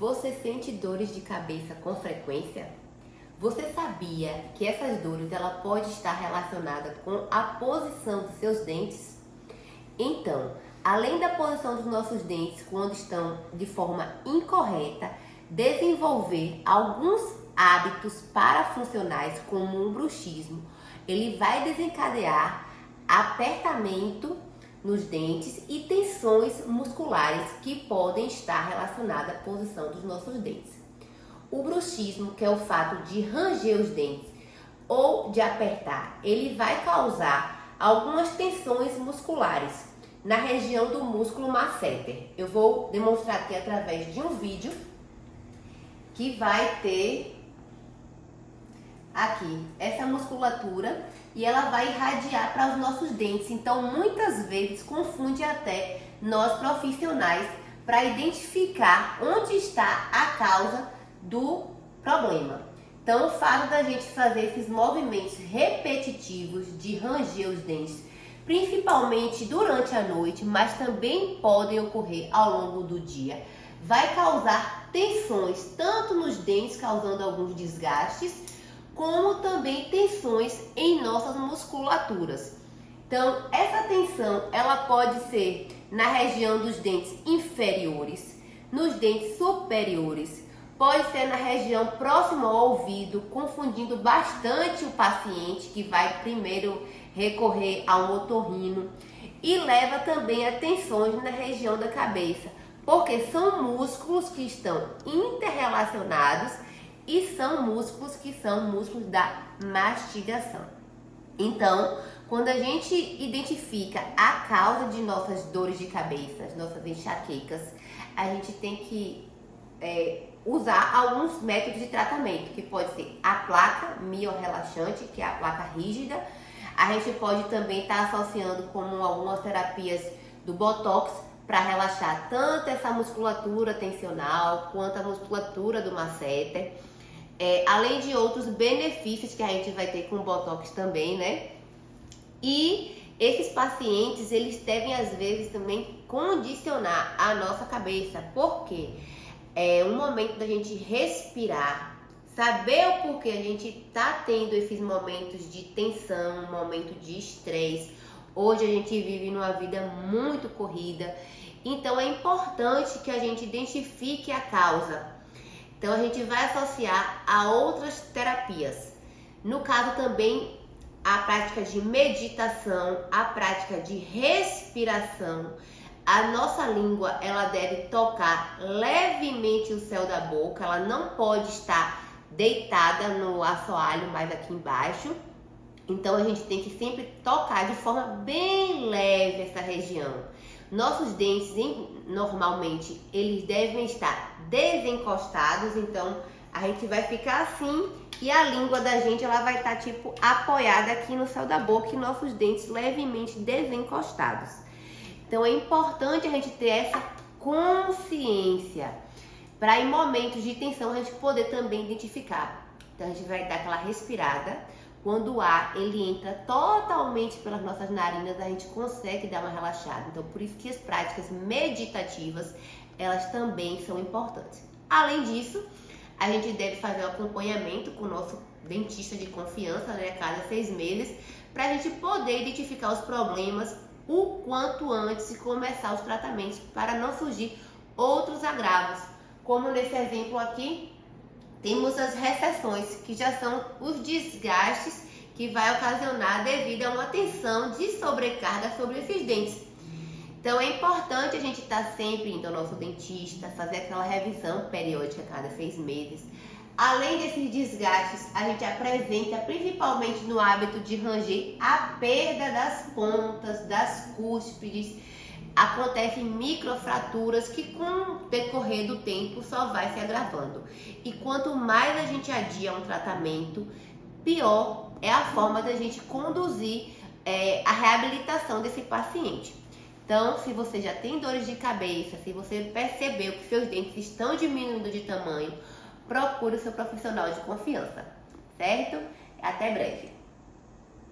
Você sente dores de cabeça com frequência? Você sabia que essas dores ela pode estar relacionada com a posição dos seus dentes? Então, além da posição dos nossos dentes quando estão de forma incorreta, desenvolver alguns hábitos parafuncionais como o bruxismo, ele vai desencadear apertamento nos dentes e tensões musculares que podem estar relacionadas à posição dos nossos dentes. O bruxismo, que é o fato de ranger os dentes ou de apertar, ele vai causar algumas tensões musculares na região do músculo masseter. Eu vou demonstrar aqui através de um vídeo que vai ter aqui essa musculatura e ela vai irradiar para os nossos dentes. Então, muitas vezes confunde até nós profissionais para identificar onde está a causa do problema. Então, o fato da gente fazer esses movimentos repetitivos de ranger os dentes, principalmente durante a noite, mas também podem ocorrer ao longo do dia, vai causar tensões tanto nos dentes, causando alguns desgastes, como também tensões em nossas musculaturas. Então, essa tensão, ela pode ser na região dos dentes inferiores, nos dentes superiores, pode ser na região próxima ao ouvido, confundindo bastante o paciente que vai primeiro recorrer a um otorrino, e leva também a tensões na região da cabeça, porque são músculos que estão interrelacionados e são músculos que são músculos da mastigação. Então, quando a gente identifica a causa de nossas dores de cabeça, nossas enxaquecas, a gente tem que usar alguns métodos de tratamento, que pode ser a placa miorrelaxante, que é a placa rígida. A gente pode também estar associando com algumas terapias do Botox para relaxar tanto essa musculatura tensional quanto a musculatura do masseter. Além de outros benefícios que a gente vai ter com o Botox também, né? E esses pacientes, eles devem às vezes também condicionar a nossa cabeça, porque é um momento da gente respirar, saber o porquê a gente tá tendo esses momentos de tensão, um momento de estresse. Hoje a gente vive numa vida muito corrida, então é importante que a gente identifique a causa. Então, a gente vai associar a outras terapias. No caso também, a prática de meditação, a prática de respiração. A nossa língua, ela deve tocar levemente o céu da boca. Ela não pode estar deitada no assoalho, mais aqui embaixo. Então, a gente tem que sempre tocar de forma bem leve essa região. Nossos dentes, normalmente, eles devem estar desencostados, então a gente vai ficar assim e a língua da gente ela vai estar tipo apoiada aqui no céu da boca e nossos dentes levemente desencostados. Então é importante a gente ter essa consciência para em momentos de tensão a gente poder também identificar. Então a gente vai dar aquela respirada. Quando o ar ele entra totalmente pelas nossas narinas, a gente consegue dar uma relaxada. Então, por isso que as práticas meditativas, elas também são importantes. Além disso, a gente deve fazer um acompanhamento com o nosso dentista de confiança, né, a cada 6 meses, para a gente poder identificar os problemas o quanto antes de começar os tratamentos, para não surgir outros agravos. Como nesse exemplo aqui, temos as recessões, que já são os desgastes que vai ocasionar devido a uma tensão de sobrecarga sobre esses dentes. Então é importante a gente estar sempre indo ao nosso dentista, fazer aquela revisão periódica a cada 6 meses. Além desses desgastes, a gente apresenta, principalmente no hábito de ranger, a perda das pontas, das cúspides. Acontecem microfraturas que com o decorrer do tempo só vai se agravando. E quanto mais a gente adia um tratamento, pior é a forma da gente conduzir a reabilitação desse paciente. Então, se você já tem dores de cabeça, se você percebeu que seus dentes estão diminuindo de tamanho, procure o seu profissional de confiança, certo? Até breve!